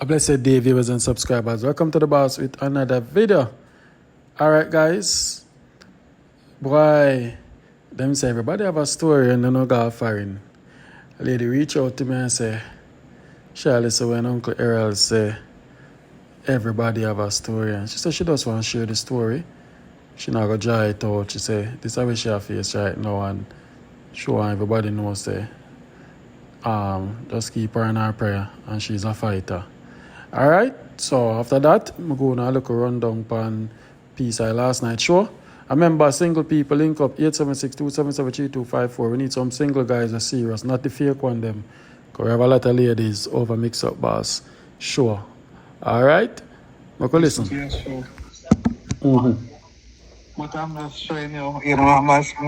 A blessed day, viewers and subscribers. Welcome to the boss with another video. Alright, guys. Boy, them say everybody have a story and they no go foreign. A lady reach out to me and say, Charlie, so when Uncle Errol say everybody have a story, and she said she just want to share the story. She not go dry it out. She say this is how she have face right now and show everybody knows say just keep her in her prayer and she's a fighter. Alright, so after that, I'm going to look a rundown on Peace Eye last night show. I remember single people link up 876-277-3254. We need some single guys are serious, not the fake one them. Because we have a lot of ladies over MIXUP boss. Sure. Alright? Make a listen. Yes, sure. Mm-hmm. But I'm not showing I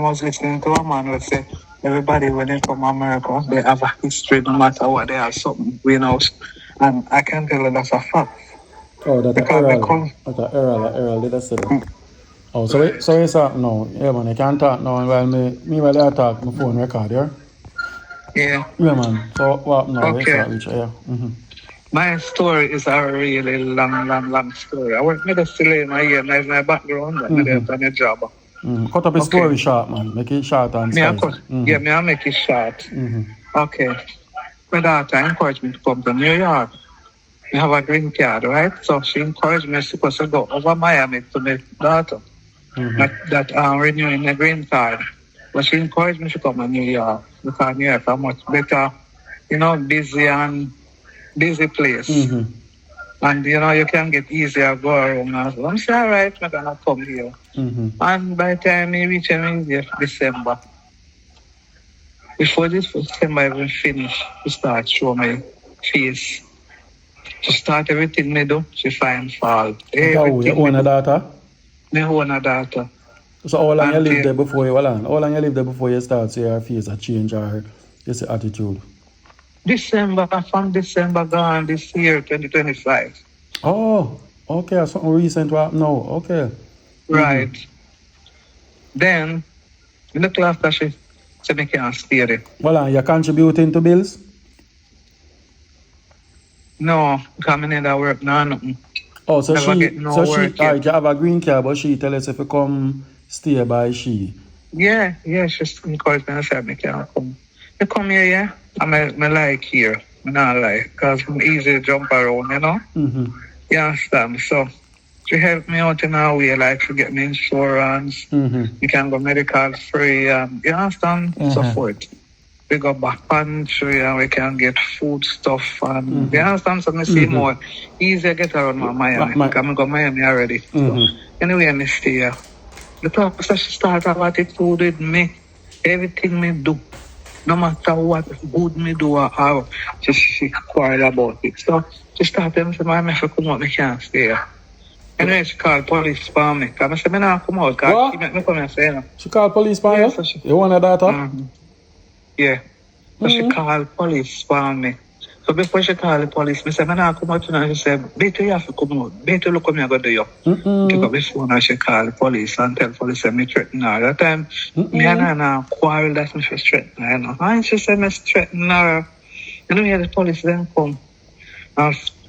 was listening to a man who say everybody when they come to America, they have a history no matter what they have something, And I can tell you that's a fact. Oh, that's because Errol, did I say that? Oh, so it's no. Yeah, man, I can't talk now. And while I talk, my phone record, yeah? Yeah. Yeah, man. So, what now? Okay. Yeah. Mm-hmm. My story is a really long story. I work with the still in my ear, my background, but I have done a job. Mm-hmm. Cut up a story short, man. Make it short and spicy. Yeah, I'll make it short. Mm-hmm. Okay. My daughter encouraged me to come to New York. We have a green card, right? So she encouraged me to go over Miami to my daughter. Mm-hmm. That renewing the green card. But she encouraged me to come to New York because New York is a much better, busy place. Mm-hmm. And you can get easier go around as well. I'm saying, all right, I'm gonna come here. Mm-hmm. And by the time we reach December, before this December even finish, she start show my face. She start everything me do, she find fault. Oh, you own a daughter? Me own a daughter. So how long you live there before you start see her face a change or just attitude? From December gone this year, 2025. Oh, okay, something recent now, okay. Right. Mm-hmm. Then, in the class that she said me can't stay there. Well, you're contributing to bills? No, because I need to work now, nothing. Oh, so she, alright, you have a green card, but she tell us if you come stay by she. Yeah, she encouraged me and said me can't come. You come here, yeah? I like here. I not like, because I'm easy to jump around, Mm-hmm. You understand? So, she helped me out in a way, like she get me insurance. Mm-hmm. You can go medical free, you understand? Mm-hmm. So forth. We go back country and we can get food stuff and you understand? So I see more easier get around Miami. Because I go Miami already. So, anyway, I stay here. The professor she started have attitude with me. Everything me do. No matter what good me do or how, she quarrel about it. So she started telling me, if I come out, I can't stay here. Anyway, she called police for me. Because I said, I don't come out. Because she make me come and say, no. She called police for you? So You want a daughter? Mm-hmm. Yeah. So she called police for me. So before she called the police, I said, I don't come out. And she said, better you have to come out. Better look at me, I go to you. Pick up the phone and she called the police and tell the police that me threaten her. That time, me and her quarrel that me she threaten her. And she said, me threaten her. The police then come.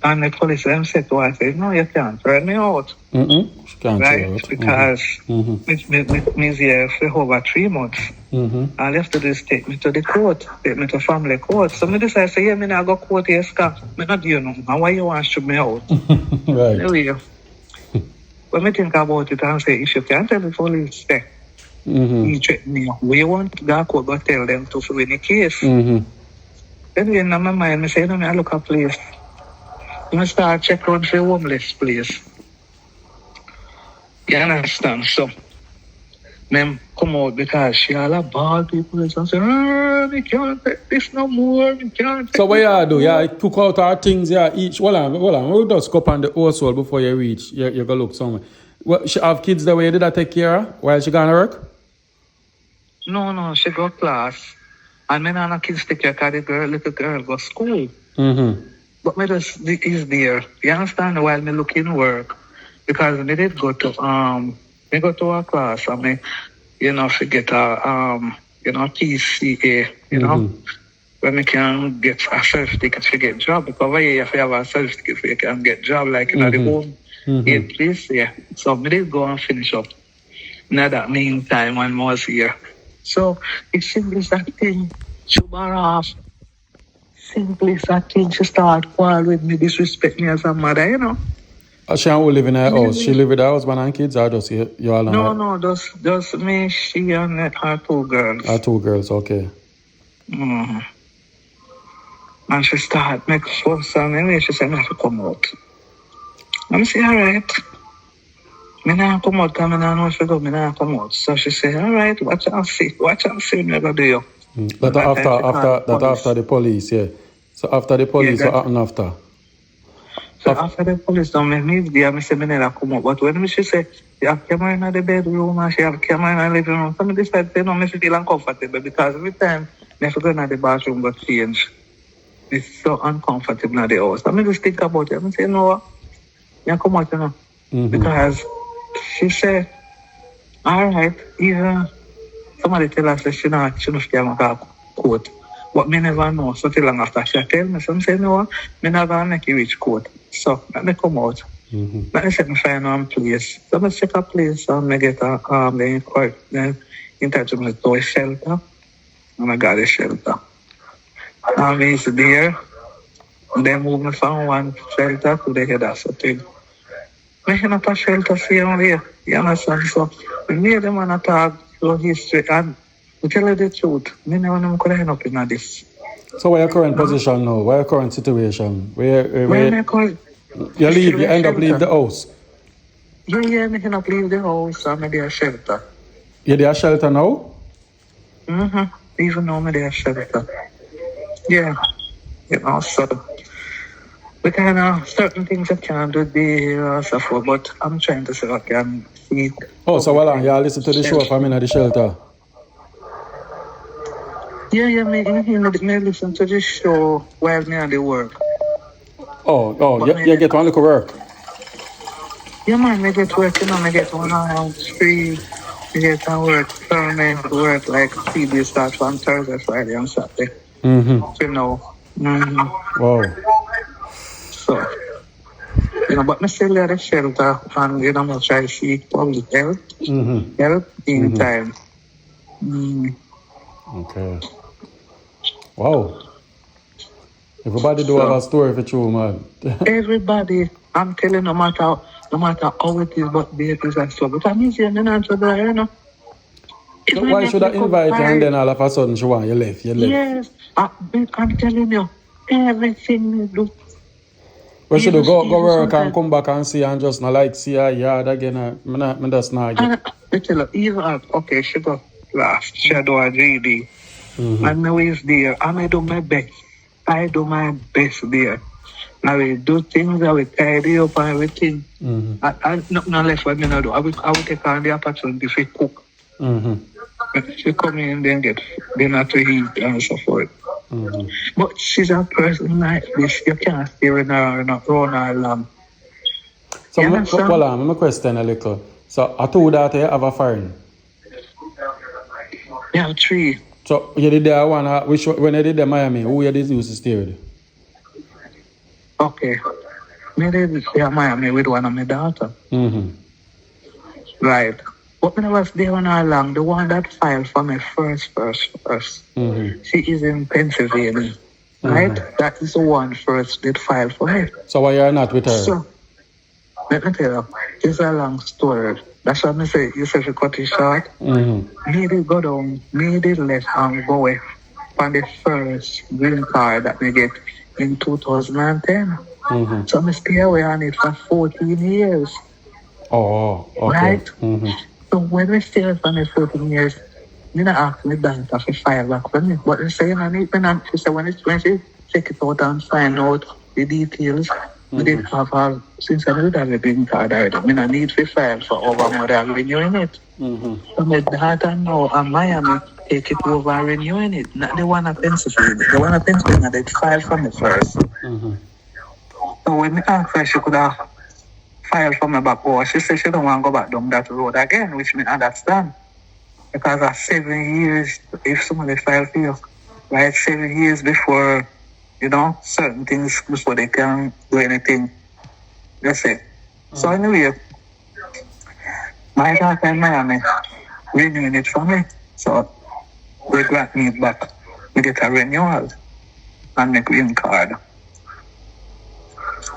And the police then said to her, I said, no, you can't threaten me out. She can't right? Because me's here for over 3 months. All you have to do is take me to the court, take me to family court. So I decided, say, yeah, I go court here, Scott. I not do nothing. And why you want to shoot me out? Right. Anyway, when I think about it and say, if you can't tell the police, you threaten me. We want to go court, go tell them to win the case. Then in my mind, I say, no, I look at place. I start check around for a homeless place. You understand? So, them come out because she all a bad people and say, we can't take this no more, we can't take. So what you do? You took out our things, each. Hold on. We'll just go on the household before you reach. You go look somewhere. Well, she have kids the way you did that take care of while she gonna work? No, she go class. And me and kids take care because the little girl go school. But me just is there. You understand? While me looking work. Because me did go to me go to a class and me, she get a PCA, when I can get a certificate to get job, because why you have to have a certificate for you can get job, like in the home aid place, yeah. So I did go and finish up. Now that meantime, when I was here. So it's simply that thing, she bar off. Simply that thing, she start quarrel with me, disrespect me as a mother, you know. She don't live in her house. She live with her husband and kids, or just you all? No, just me, she, and her 2 girls. Her 2 girls, okay. Mm-hmm. And she start make fuss, and anyway, she said, I have to come out. I'm say, all right. I not come out, because I don't know if I go, I not come out. So she said, all right, watch out, see what I'm going to do. That after the police, yeah. So after the police, what happened after? So after the police don't make me there, I say, I never come out. But when she say, you have camera in the bedroom, and she have camera in the living room, so I decide to I feel uncomfortable, because every time I have to go in the bathroom but change. It's so uncomfortable in the house. I just think about it. I say, no, you come out, you know. Because she said, all right, even somebody tell us that she not going to court. But me never know. So till long after she tell me, so I say, no, me never make you reach court. So let me come out. Let me set me find one place. So I check a place and I get the court. Then in touch with me to a shelter. And I got a shelter. And I is there. And they move me from one shelter to the other. So thing. I have a shelter same way. You understand? So me them want to talk through history, and to tell you the truth, me never know could end up in this. So what's your current position now? What's your current situation? Where you end up leave the house? Yeah, I end up leave the house and I there shelter. You there shelter now? Even now I there shelter. Yeah. You know, so we kind of certain things I can't do there so forth, but I'm trying to see if I can see. Oh, so well, you listen to the show from in the shelter? Yeah, me listen to the show while me at the work. You get one little work? Yeah, man, I get work, you know, I get 1 hour free. I get a work, permanent work, like CB starts on Thursday, Friday, and Saturday. You know. Wow. So, you know, but I still at the shelter, and, you know, I try to seek public help in time. Okay. Wow. Everybody do have a story for you, man. Everybody, I'm telling no matter how it is, but the is and so. But I'm easy and answer that, you know. So why should I invite you and then all of a sudden she want you left? Yes, I'm telling you, everything we do. We should go work and come back and see and just not like see her yard again. I just not get. I tell her, even okay, she go last. She do a GD. And I was there. And I do my best. I do my best there. I will do things, I will tidy up and everything. I nothing less what I do. I will take on the opportunity to cook. She come in and then get dinner to eat and so forth. But she's a person like this. You can't stay with her and run her along. So I'm a question a little. So I told that you have a foreign. Yeah, 3. So you did that one, when you did the Miami, who you did used to stay with? Okay. I did stay in Miami with one of my daughter. Right. But when I was there when I long, the one that filed for me first. She is in Pennsylvania. Right? That is the one first that filed for me. So why you're not with her? So, let me tell you, it's a long story. That's what I say. You say to cut it short. Me did go down, me did let and go away on the first green card that we get in 2010. So I stay away on it for 14 years. Oh, okay. Right? So when we stay away on it 14 years, me not ask me bank to file back for me. But they say, she said when she check it out and find out the details, we did have all, since I did have a green card already, I don't need to file for over more than renewing it. So my daughter now and Miami take it over and renewing it. Not the one at Pennsylvania. The one at Pennsylvania, they filed for me first. So when I asked her, she could have filed for me back over. She said she don't want to go back down that road again, which me understand. Because of 7 years, if somebody filed for you, like 7 years before, certain things before they can do anything. That's it. So anyway, my daughter in Miami renewing it for me. So they got me back. We get a renewal and my green card.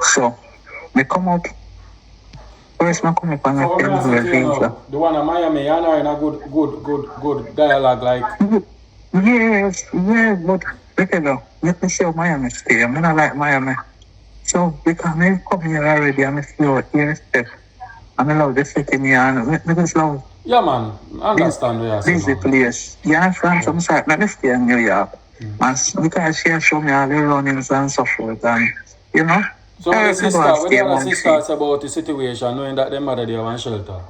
So they come up. First, I come up and I tell you visa. The one in Miami, you know, in a good dialogue, like. Yes, but let me see how Miami stay. I mean, I like Miami. So because I come here already, I'm still here step. I love the city and I just love. Yeah, man. I understand where you're saying. Busy place. Yeah, from some side, let me stay in New York. And because she show me all the runnings and so forth, and So what the other sisters about the situation, knowing that their mother they have one shelter?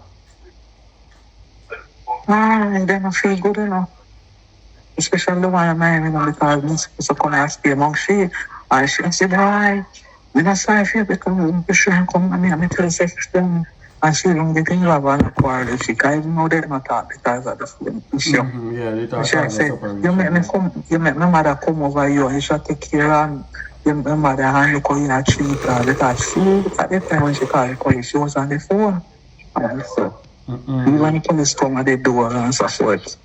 Then I feel good enough. Especially the one in Miami, because I'm supposed to come and stay among she. And she said, boy, we're not sorry for you because you shouldn't come and me tell you them. And she don't get in love and quarrel. She can't even know they're not talk because of the same issue. Yeah, they talk she said, you make my mother come over you and you should take care of your mother and look how you treat her. Because she, at the time when she called the she was on the phone. And so, even the police come at the door and so forth.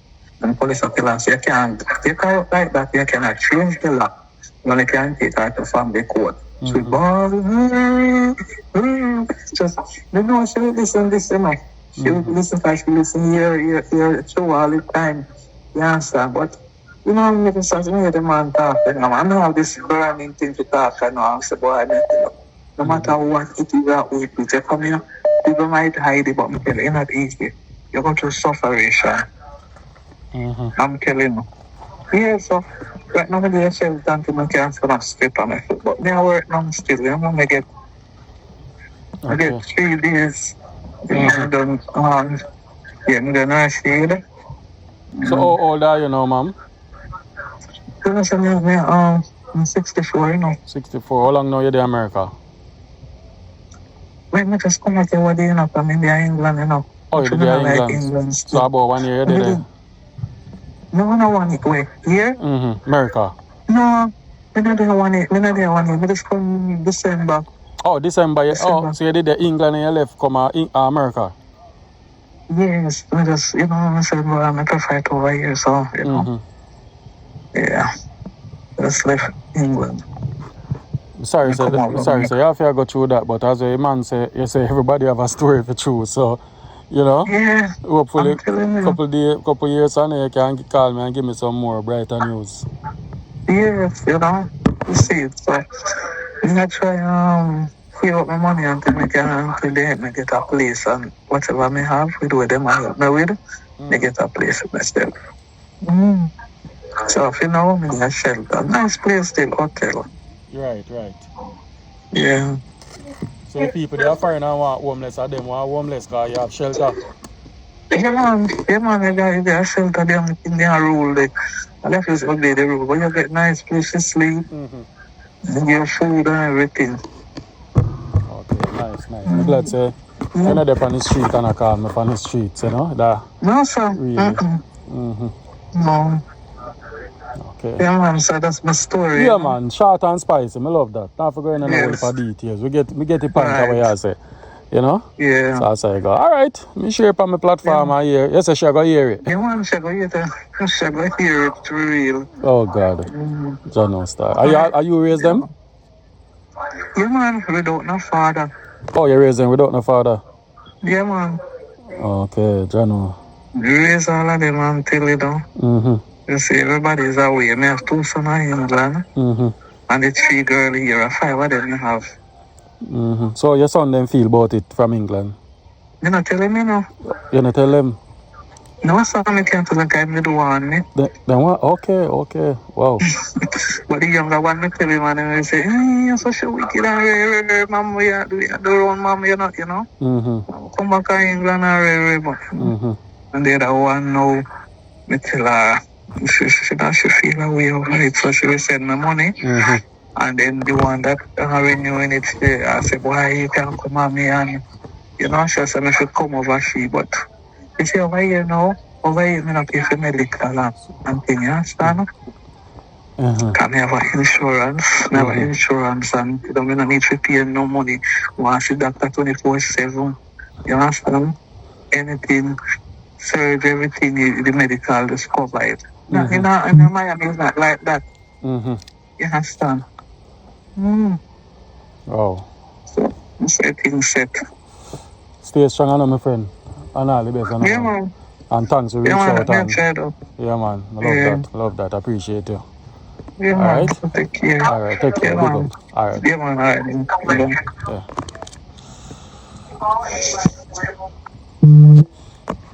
And the police tell her, you can't take her out like that, you cannot change the law. You only can take her to family court. She ball, just, she would listen, She would listen because she listen here, through all the time. You understand? But, I'm making sense to hear the man talk. I don't have this burning thing to talk. I say, boy, no matter what it is that we put, you come here, people might hide it, but I'm telling you, it's not easy. You're going to sufferation. I'm telling you. Yeah, so right now, I shelter until I can step on my foot. But I work now still. I get 3 days. I'm done. I'm nurse here. So how old are you now, ma'am? I'm 64, 64. How long now you're in America? When I just come out here, I'm in England, Oh, you're in England. So about 1 year you're there? No, 1 year. Wait, here? America. No, I'm not there 1 year. I just come December. Oh, December. Oh, so you did the England and you left come America? Yes, I just, I said, well, I'm a fight over here, so, yeah, just left England. Sorry, sir. You have to go through that, but as a man say, you say everybody have a story for true, so, Yeah. Hopefully, couple years on you can call me and give me some more brighter news. Yes, you see it, so, I try, save up my money until I can get a place and whatever I have, we do with them I help me with, they get a place for myself. So if you know me, a shelter. Nice place still, hotel. Right. Yeah. So people they are foreign and want homeless and them want homeless because you have shelter. Yeah man, they have shelter, they are rule. I left is ugly the rule, but you get nice place to sleep. And your food and everything. Okay, nice. I'm glad to you're not there on the street and I call me on the streets, that no, sir. Really. No. Okay. Yeah, man, so that's my story. Yeah, man, short and spicy. I love that. Not for going into all the details. We get the point of what you say. Yeah. So that's how I go. All right. Me share it on my platform and hear. Yes, I shall go hear it. Yeah, man, I shall go hear it for real. Oh, God. John Star. Are you raised them? Yeah, man, without no father. Oh, you raised them without no father? Yeah, man. Okay, John. Raise all of them until you see, everybody is away. I have 2 sons in England. And the 3 girls here, 5 of them you have. So your son then feel about it from England? You not tell him, You not tell him? No, son, I can't tell the guy me do one. Then what? Okay. Wow. But the younger one, I tell him, and I say, you're such a wicked, mom, we are wrong, mom, you know. Come back to England, and the other one, now, I tell her, she feel a way over it, so she will send me money. And then the one that renewing it, I said, boy, you can come on me, and, she said, I should come over she, but you see, over here, I don't pay for medical and thing, you understand? Can I have an insurance? I have an insurance and you don't need to pay no money. Want to see doctor 24/7. You understand? Anything, surgery, everything, the medical is covered. In Miami, it's not like that. You understand? Wow. So, things set. Stay strong, my friend. And all the best. Yeah, man. And thanks for reaching out. Yeah, man. I love that. Love that. I appreciate you. Yeah, all man. right. Take care. All right. Take care. Yeah, Big man. up. All right. Yeah, man. All right. Yeah.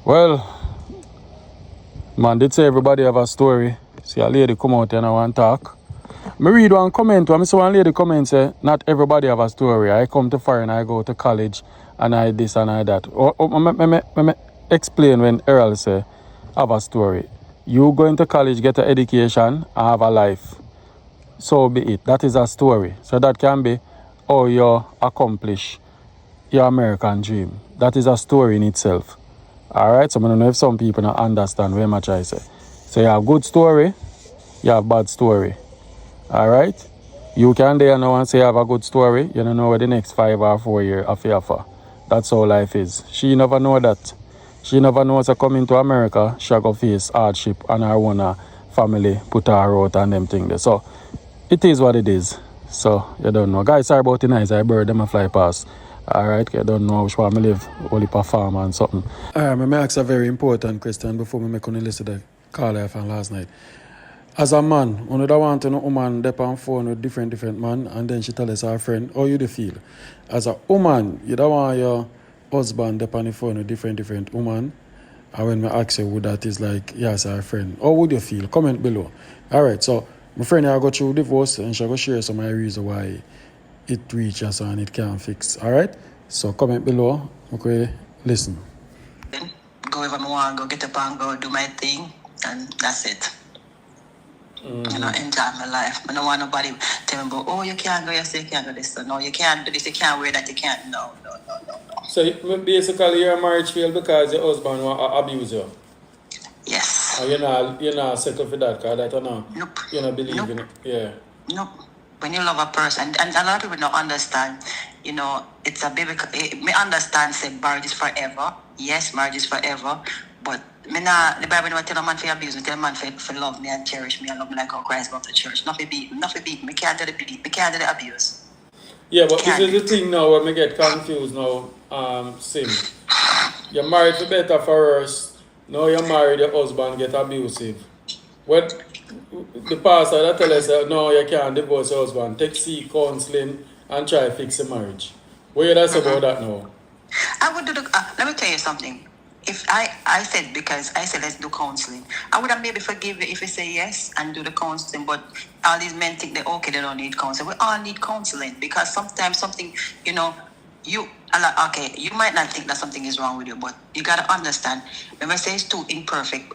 Well, man, did say everybody have a story. See a lady come out and I want to talk. Me read one comment. I saw one lady comment say, not everybody have a story. I come to foreign, I go to college, and I this and I that. Me explain when Errol say, have a story. You going to college, get an education, and have a life. So be it. That is a story. So that can be how you accomplish your American dream. That is a story in itself. Alright, so I don't know if some people don't understand very much I say. So you have good story, you have bad story. Alright? You can there now and say you have a good story, you don't know what the next 5 or 4 years of your for. That's how life is. She never know that. She never knows that coming to America, she go face hardship and her own family put her out and them things there. So it is what it is. So you don't know. Guys, sorry about the noise. I bird them a fly past. Alright, I don't know which one I live, only per farm and something. Alright, I ask a very important question before we make on the list of the call I found last night. As a man, one of the want to know woman dep on phone with different man and then she tell us her friend, how you do feel? As a woman, you don't want your husband dep on the phone with different woman. And when I ask you who that is like, yes, our friend, how would you feel? Comment below. Alright, so my friend I go through divorce and she go share some of my reason why it reaches and it can't fix. Alright? So comment below. Okay, listen. Go wherever I want, go get up and go do my thing, and that's it. You know, enjoy my life. I don't want nobody tell me about, oh, you can't go, you say you can't do this. So, no, you can't do this, you can't wear that, you can't. No. So basically your marriage failed because your husband abuse you? Yes. Or you're not settled for that because that Nope. You don't believe in it? Yeah. Nope. When you love a person, and a lot of people don't understand, you know, it's a baby. Me understand, say marriage is forever. Yes, marriage is forever. But me the Bible never tell a man to abuse me, tell a man to love me and cherish me and love me like how Christ loved the church. Not to beat me. Me can't do the beat. Me can't do the abuse. Yeah, but this is the thing now where me get confused now, Sim. You're married for better for worse. Now you're married, your husband get abusive. What the pastor that tell us no, you can't divorce your husband. Take counseling and try to fix the marriage. What you say about that now? I would do let me tell you something. If I said let's do counseling, I would have maybe forgive you if you say yes and do the counseling. But all these men think they don't need counseling. We all need counseling because sometimes something, you know, you might not think that something is wrong with you, but you gotta understand. When I say it's two imperfect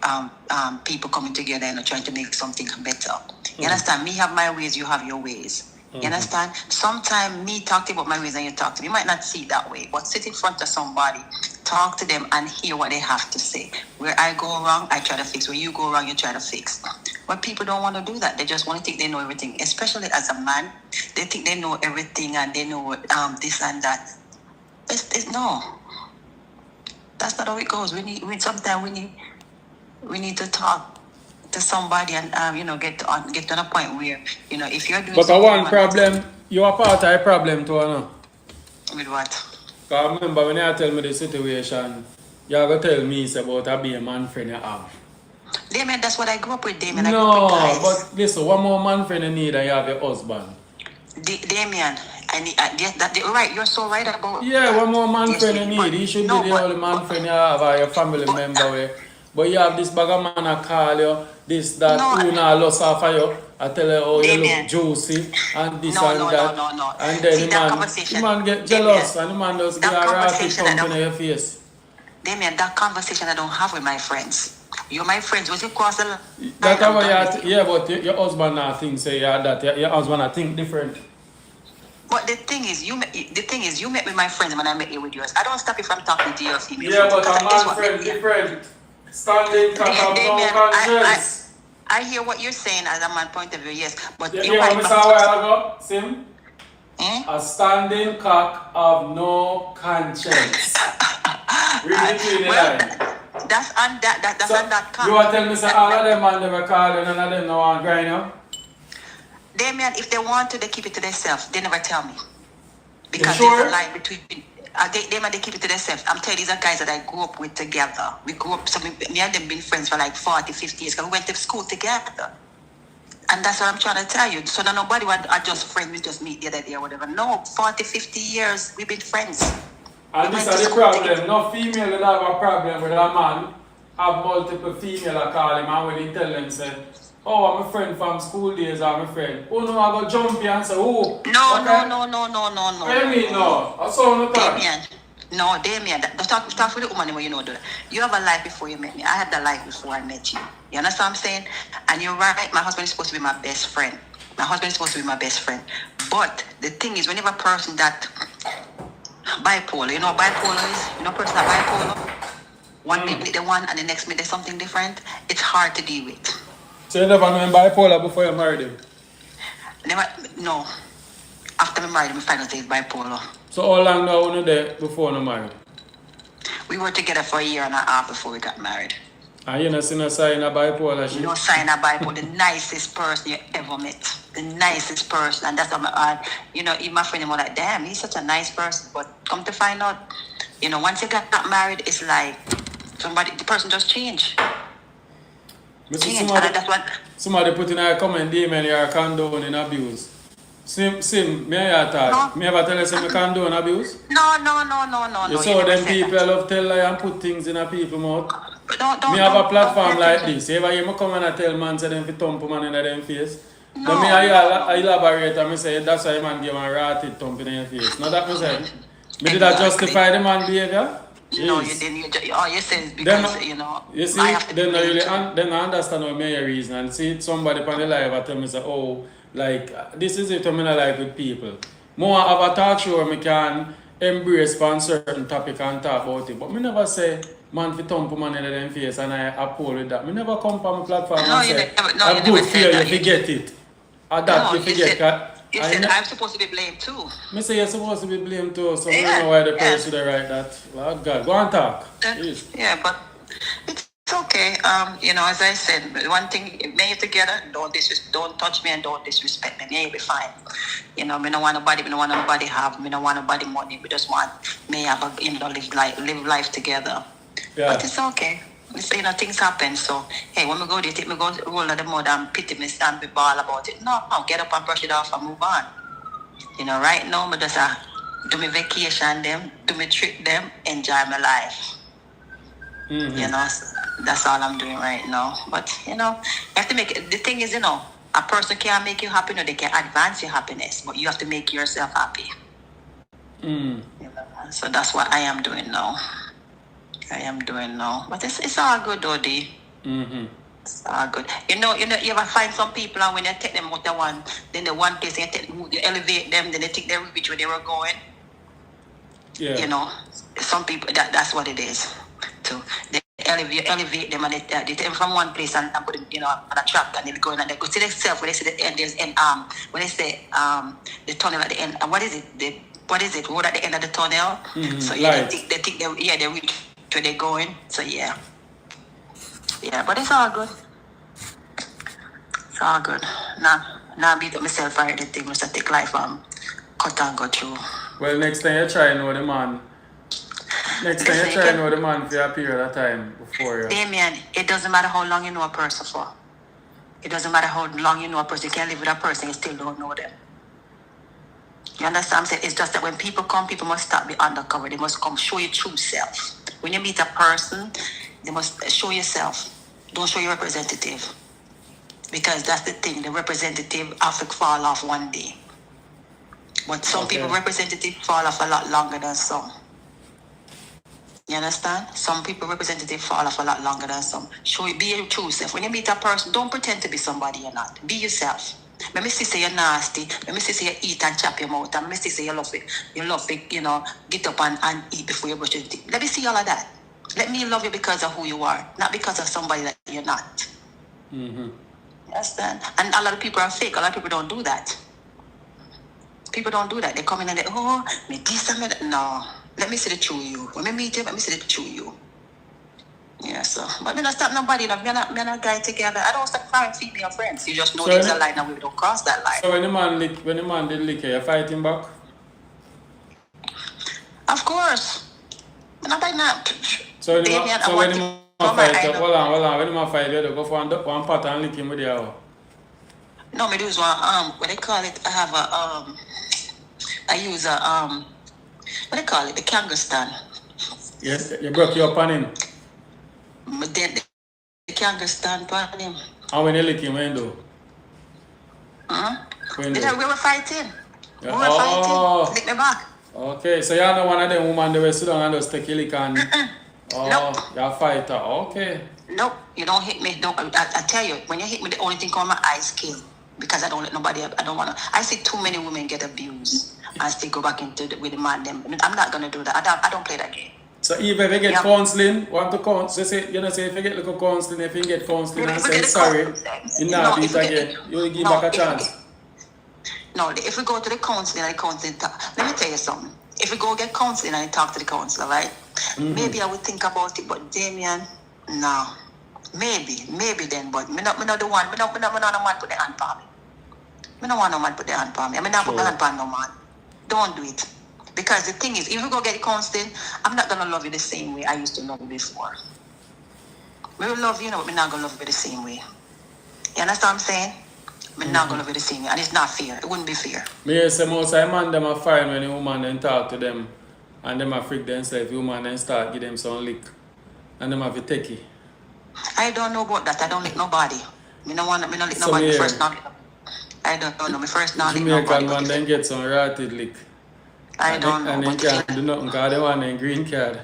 people coming together and trying to make something better. You understand? Me have my ways, you have your ways. You understand? Sometimes me talk to you about my ways and you talk to me. You might not see it that way, but sit in front of somebody, talk to them and hear what they have to say. Where I go wrong, I try to fix. Where you go wrong, you try to fix. But people don't want to do that. They just want to think they know everything. Especially as a man, they think they know everything and they know this and that. It's no. That's not how it goes. Sometimes we need to talk to somebody and get to a point where if you're doing. But one problem, you are part of a problem too, no? With what? Because remember when you tell me the situation, you have to tell me about a be a man friend you have. Damien, that's what I grew up with, Damien. No, but listen, one more man friend you need and you have your husband. Damien, right, you're so right about. Yeah, one more man friend you need. He should be the only man friend you have or your family member. But you have this bag of man I call you, this, that, who now lost off of you. I tell you, oh, you look juicy, and this and that. No. And then the man get jealous, and the man just get a rocket pump in your face. Damien, that conversation I don't have with my friends. You're my friends, was you cross the line? That's how yeah, but your husband now thinks say that. Your husband I think different. But the thing is, you met with my friends when I met you with yours. I don't stop you from talking to your female. Yeah, but a man friend different. Standing cut of no conscience. I hear what you're saying as a man point of view, yes. But Yeah, you're yeah, right. what I saw a while ago, Sim? Hmm? A standing cock of no conscience. Read between the Well, line. that's on that's So, on that cock. you want to tell me, say, all of them man never call you, none of them no want grind you? Damien, if they want to, they keep it to themselves. They never tell me. Because sure? there's a line between they keep it to themselves. I'm telling you, these are guys that I grew up with together. We grew up, so me and them been friends for like 40, 50 years. Because we went to school together. And that's what I'm trying to tell you. So that nobody are just friends, we just meet the other day or whatever. No, 40, 50 years, we've been friends. And this is the problem. No female will have a problem with a man have multiple female I call him and when he tell them say, oh, I'm a friend from school days, I'm a friend. Oh no, I go jump here and say, oh. No. What do you mean no? I saw no time. Damien, talk for the woman you know that. You have a life before you met me. I had the life before I met you. You understand what I'm saying? And you're right, my husband is supposed to be my best friend. My husband is supposed to be my best friend. But the thing is, when you have a person that bipolar, you know what bipolar is? You know a person that bipolar? One minute they one and the next minute there's something different. It's hard to deal with. So you never know bipolar before you married him? No. After we married him, we find out he's bipolar. So how long now were you there before you married? We were together for a year and a half before we got married. And you not see no sign of bipolar shit? No sign of bipolar. The nicest person you ever met. The nicest person. And that's what even my friend was like, damn, he's such a nice person. But come to find out, once you got married, it's like the person just changed. Somebody put in a comment, Damien, you are condoning abuse. Sim, may I talk? Me ever tell you I condone abuse? No. You saw them people love tell lie and put things in a people's mouth. Me have a platform like this. You ever hear me come and I tell man say them fi thump man in them face? No. Then me I elaborate and me say that's why man give man ratty thump in your face. Not that me say. Me did I justify the man behavior? No, you didn't. All you say is because, You see, I have to then I understand what my reason. And see somebody on the live I tell me say, oh, like, this is it I mean I like with people. More have a talk show where I can embrace on certain topic and talk about it. But me never say, man, fi thump man in them face and I uphold with that. Me never come on my platform and say, a good fear you forget it. Or that you forget. You said I'm supposed to be blamed too. Me say you're supposed to be blamed too, so I don't know why the person should write that. Well, God, go and talk. Yeah, but it's okay. As I said, one thing, when you're together, don't touch me and don't disrespect me. You'll be fine. Me don't want nobody have, me don't want nobody money. We just want me have live life together. Yeah. But it's okay. Things happen. So, hey, when we go there, take me go roll of the mud and pity me and be ball about it. No, get up and brush it off and move on. Right now, I just do my vacation them, do my trip them, enjoy my life. Mm-hmm. So that's all I'm doing right now. But, you have to make it. The thing is, a person can't make you happy, they can advance your happiness, but you have to make yourself happy. So that's what I am doing now. But it's all good, though, D. Mm-hmm. It's all good. You ever find some people and when you take them out the one, then the one place you elevate them, then they take them reach where they were going. Yeah. Some people that's what it is. So they elevate them and they take them from one place and put them, on a track and they go in and they go to themselves when they say the end there's when they say the tunnel at the end, what is it? Road at the end of the tunnel. Mm-hmm. So yeah, they think they reach where they're going. So yeah, but it's all good. It's all good. Now beat up myself or anything. Just take life cut and go through. Well, next time you try know the man. Next time you try know the man for a period of time before you. Damien, it doesn't matter how long you know a person for. It doesn't matter how long you know a person. You can't live with a person you still don't know them. You understand what I'm saying? It's just that when people come, people must stop be undercover. They must come show your true self. When you meet a person, they must show yourself. Don't show your representative. Because that's the thing. The representative have to fall off one day. But some people representative fall off a lot longer than some. You understand? Some people representative fall off a lot longer than some. Be your true self. When you meet a person, don't pretend to be somebody you're not. Be yourself. Let me see say you're nasty. Let me see you eat and chop your mouth. And let me say you love it. You love it, get up and eat before you brush your teeth. Let me see all of that. Let me love you because of who you are, not because of somebody that you're not. Mm-hmm. Understand? And a lot of people are fake. A lot of people don't do that. People don't do that. They come in and they, oh, me this and me that. No. Let me see the true you. When we meet you, let me see the true you. Yeah, so. But me not stop nobody. Me and a guy together. I don't stop firing female friends. You just know there's a line and we don't cross that line. So when the man did lick you fighting back? Of course. Not by now. So when the man fight, hold on. When the man fight, you go for one part and lick him with the other. No, me do is one what they call it, I have a I use a what they call it, the Kangastan. Yes, you broke your pan him. But then the Kangastan pan him. And when you lick him, when do? We were fighting. Yeah. We were fighting. Lick me back. Okay, so you're not one of them women that will sit down and just take a lick and Nope. You're a fighter. Okay. Nope, you don't hit me. Don't I tell you, when you hit me, the only thing come my eyes kill. Because I don't let nobody, I don't want to. I see too many women get abused and still go back into with the man. Them. I'm not going to do that. I don't play that game. So even if you get counseling, want to counsel, say, you know, say if you get little counseling, if you get counseling and say sorry, you not beat again, you will give back a chance. No, if we go to the counseling and the counseling, let me tell you something. If we go get counseling and talk to the counselor, right? Maybe I would think about it, but Damien, no. Maybe then, but me not the one. Me not no man put the hand on me. Me no want no man put the hand on me. I mean not put the hand on no man. Don't do it. Because the thing is, if you go get counseling, I'm not gonna love you the same way I used to love you before. We will love you, but we're not gonna love you the same way. You understand what I'm saying? We're not gonna love you the same way, and it's not fair. It wouldn't be fair. Me say most of the man them are fine when the woman then talk to them, and them are freak themselves. The woman then start give them some lick, and them have a techie. I don't know about that. I don't lick nobody. Me no lick nobody. First not. I don't know. Me first not lick nobody. Jamaican man then get some rotted lick. I don't know. And they can't do nothing because they want a green card.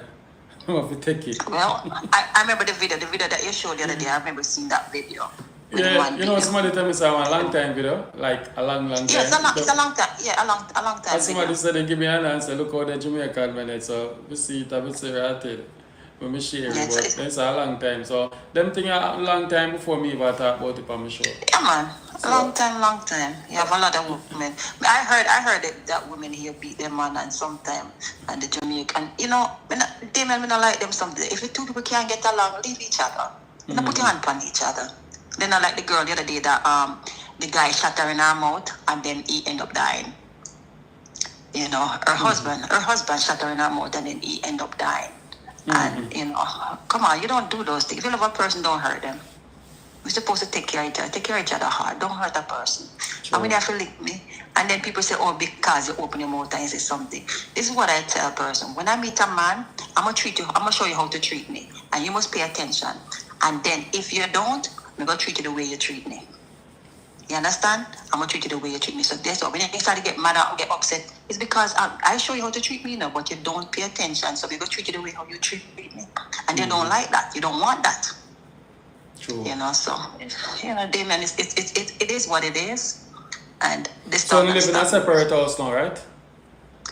I'm have to take it. Well, I remember the video that you showed the other day. I remember seeing that video. Yeah, you know, somebody tell me it's a long time video, like a long time. Yes, it's a long time. Yeah, a long time. And somebody said they give me an answer, look how the Jamaican man is. So we see it, we see rotted. When we share it, but it's a long time. So them things are a long time before me even talk about it on my show. Yeah, man. Long time. You have a lot of women. I heard that women here beat their man and sometimes and the Jamaican. You know, they men not like them something. If the two people can't get along, leave each other. Don't put your hand on each other. Then not like the girl the other day that the guy shot her in her mouth and then he ended up dying. You know, her husband shot her in her mouth and then he ended up dying. And, you know, come on, you don't do those things. If you love a person, don't hurt them. We're supposed to take care of each other hard. Don't hurt a person. Sure. And when they have to lick me, and then people say, oh, because you open your mouth and you say something. This is what I tell a person. When I meet a man, I'm going to show you how to treat me. And you must pay attention. And then if you don't, I'm going to treat you the way you treat me. You understand? I'm going to treat you the way you treat me. So that's why when you start to get mad or get upset, it's because I show you how to treat me now, but you don't pay attention. So we're going to treat you the way how you treat me. And you don't like that. You don't want that. True. You know, so, you know, Damien, it is what it is. And this so you live in a separate house now, right?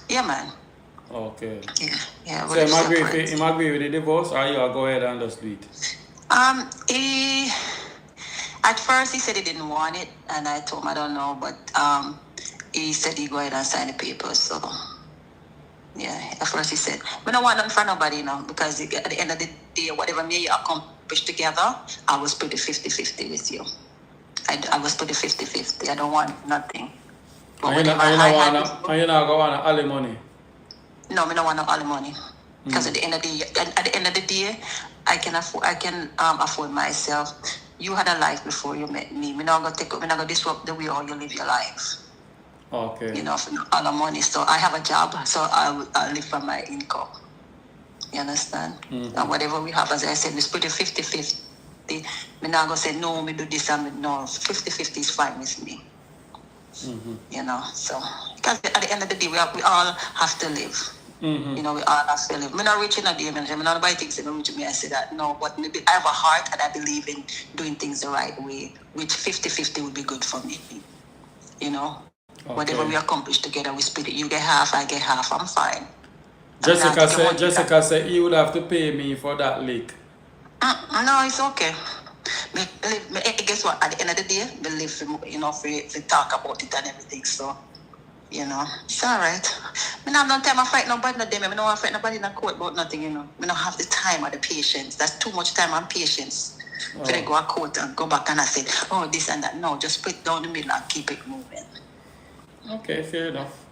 Yeah, man. Okay. Yeah. So you agree with the divorce or you go ahead and just do it? At first, he said he didn't want it, and I told him I don't know, but he said he'd go ahead and sign the papers. So, yeah, at first he said, "We don't want nothing for nobody, you know, because at the end of the day, whatever me you accomplish together, I will split it 50-50 with you. I will split it 50-50. I don't want nothing." But you not going to want alimony? No, I don't want no alimony. Because at the end of the day, I can afford myself. You had a life before you met me. We're not gonna disrupt the way how you live your life. Okay. You know, for all the money. So I have a job, so I live from my income. You understand? And whatever we have, as I said, we split it 50-50. We're not gonna say no, we do this and we no. 50-50 is fine with me. You know, so because at the end of the day, we all have to live. You know, we all have to live. I'm not rich in a day, I'm not nobody thinks I'm rich. I say that no, but maybe I have a heart and I believe in doing things the right way, which 50-50 would be good for me. You know, whatever we accomplish together, we split it. You get half, I get half. I'm fine. Jessica said he would have to pay me for that leak. No, it's okay. Guess what? At the end of the day, we live for talk about it and everything. So, it's all right. I have no time to fight nobody. No them. I don't want to fight nobody in the court about nothing. I don't have the time or the patience. That's too much time and patience. Oh. For they go to court and go back and I say, oh, this and that. No, just put it down the middle and keep it moving. Okay, fair enough.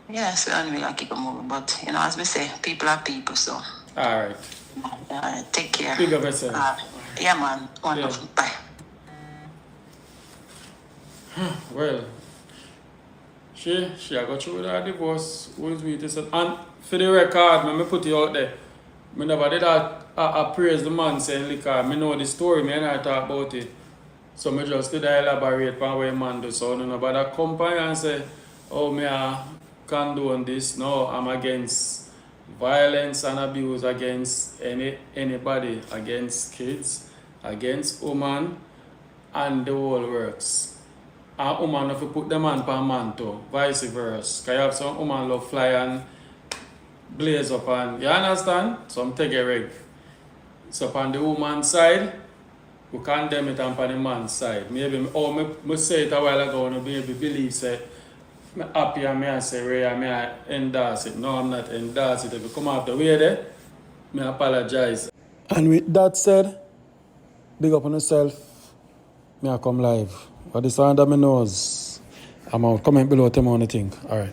Yeah, so down the middle and keep it moving. But as we say, people are people. So. All right. Take care. Big of yourself. Yeah, man. Wonderful. Yeah. Bye. Well, she got through with her divorce. And for the record, let me put it out there. I never did I praise the man saying liquor. I know the story, and I talk about it. So I just did elaborate on what man do. So nobody come and say, oh, I condone this. No, I'm against violence and abuse against anybody, against kids, against women, and the whole works. And woman if you put the man per man too, vice versa. Because you have some woman love fly and blaze up and you understand? Some take a rig. So on the woman's side, we condemn it on the man's side. Maybe I say it a while ago and maybe believe say I'm happy and I say Ray and I endorse it. No, I'm not endorse it. If you come out the way there, I apologize. And with that said, big up on yourself. I come live. But this under my nose. I'm out. Comment below, tell me what you think. Alright.